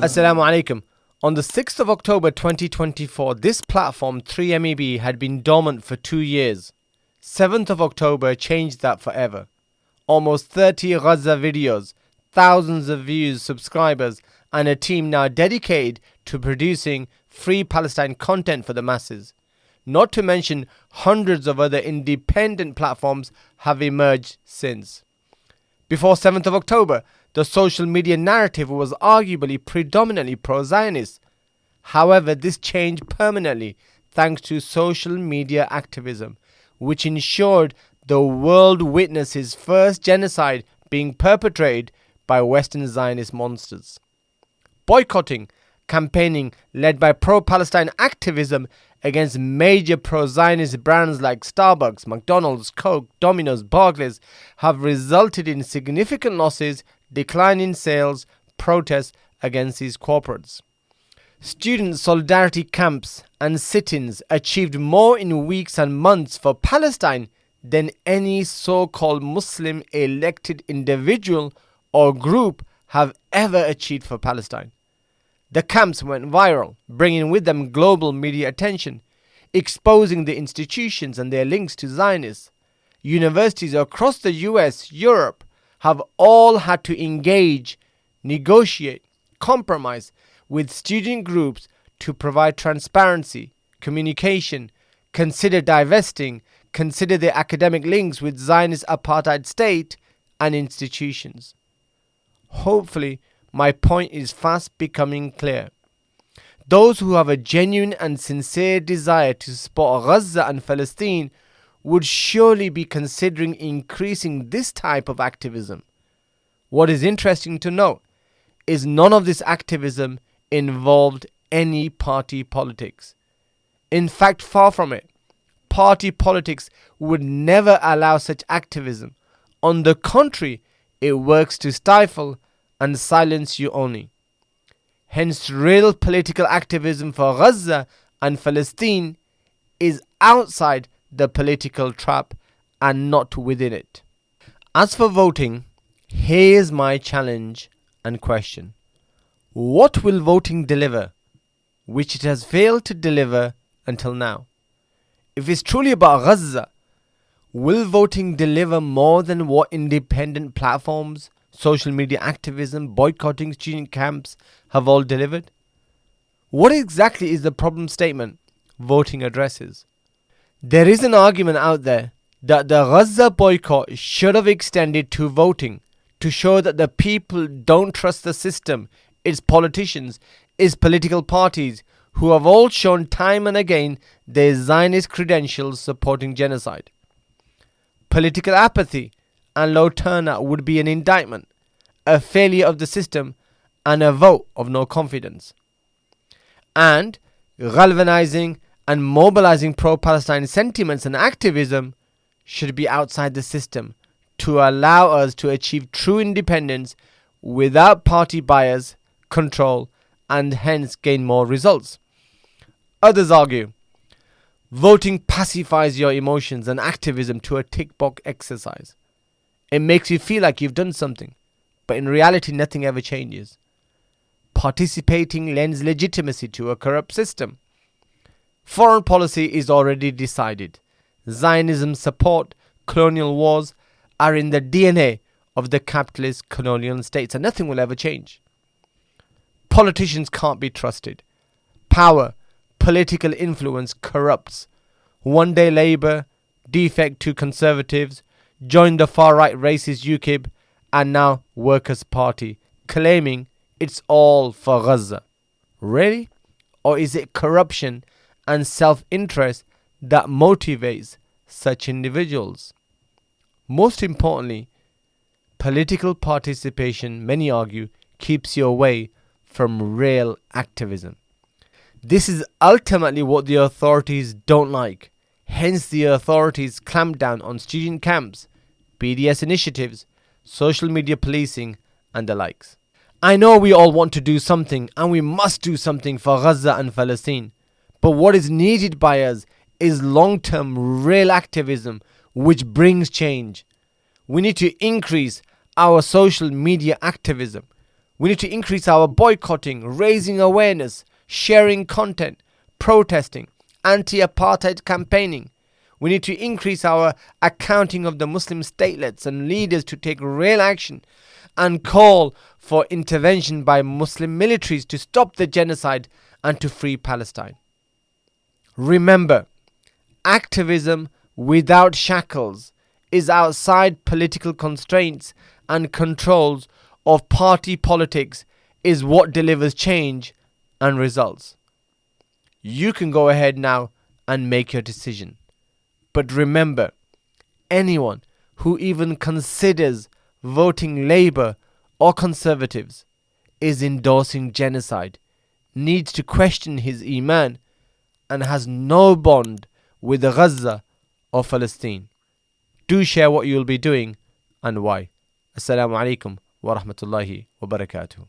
Assalamu alaikum. On the 6th of October 2024, this platform 3MEB had been dormant for 2 years. 7th of October changed that forever. Almost 30 Gaza videos, thousands of views, subscribers, and a team now dedicated to producing free Palestine content for the masses. Not to mention hundreds of other independent platforms have emerged since. Before 7th of October, the social media narrative was arguably predominantly pro-Zionist. However, this changed permanently thanks to social media activism, which ensured the world witnessed his first genocide being perpetrated by Western Zionist monsters. Boycotting, campaigning led by pro-Palestine activism against major pro-Zionist brands like Starbucks, McDonald's, Coke, Domino's, Barclays have resulted in significant losses, decline in sales, protests against these corporates. Student solidarity camps and sit-ins achieved more in weeks and months for Palestine than any so-called Muslim elected individual or group have ever achieved for Palestine. The camps went viral, bringing with them global media attention, exposing the institutions and their links to Zionists. Universities across the US, Europe, have all had to engage, negotiate, compromise with student groups to provide transparency, communication, consider divesting, consider their academic links with Zionist apartheid state and institutions. Hopefully, my point is fast becoming clear. Those who have a genuine and sincere desire to support Gaza and Palestine would surely be considering increasing this type of activism. What is interesting to note is none of this activism involved any party politics. In fact, far from it. Party politics would never allow such activism. On the contrary, it works to stifle and silence you only. Hence, real political activism for Gaza and Palestine is outside the political trap and not within it. As for voting, here's my challenge and question. What will voting deliver, which it has failed to deliver until now? If it's truly about Gaza, will voting deliver more than what independent platforms, social media activism, boycotting student camps have all delivered? What exactly is the problem statement voting addresses? There is an argument out there that the Gaza boycott should have extended to voting to show that the people don't trust the system, its politicians, its political parties, who have all shown time and again their Zionist credentials supporting genocide. Political apathy and low turnout would be an indictment, a failure of the system, and a vote of no confidence. And galvanizing and mobilizing pro-Palestine sentiments and activism should be outside the system to allow us to achieve true independence without party bias, control, and hence gain more results. Others argue voting pacifies your emotions and activism to a tick box exercise. It makes you feel like you've done something, but in reality nothing ever changes. Participating lends legitimacy to a corrupt system. Foreign policy is already decided. Zionism support, colonial wars are in the DNA of the capitalist colonial states and nothing will ever change. Politicians can't be trusted. Power, political influence corrupts. One day Labour, defect to Conservatives, joined the far-right racist UKIP, and now Workers' Party, claiming it's all for Gaza. Really? Or is it corruption and self-interest that motivates such individuals? Most importantly, political participation, many argue, keeps you away from real activism. This is ultimately what the authorities don't like. Hence, the authorities clamp down on student camps, BDS initiatives, social media policing, and the likes. I know we all want to do something, and we must do something for Gaza and Palestine. But what is needed by us is long-term real activism which brings change. We need to increase our social media activism. We need to increase our boycotting, raising awareness, sharing content, protesting, anti-apartheid campaigning. We need to increase our accounting of the Muslim statelets and leaders to take real action and call for intervention by Muslim militaries to stop the genocide and to free Palestine. Remember, activism without shackles is outside political constraints and controls of party politics is what delivers change and results. You can go ahead now and make your decision. But remember, anyone who even considers voting Labour or Conservatives is endorsing genocide, needs to question his Iman, and has no bond with Gaza or Palestine. Do share what you will be doing and why. Assalamu alaikum wa rahmatullahi wa barakatuh.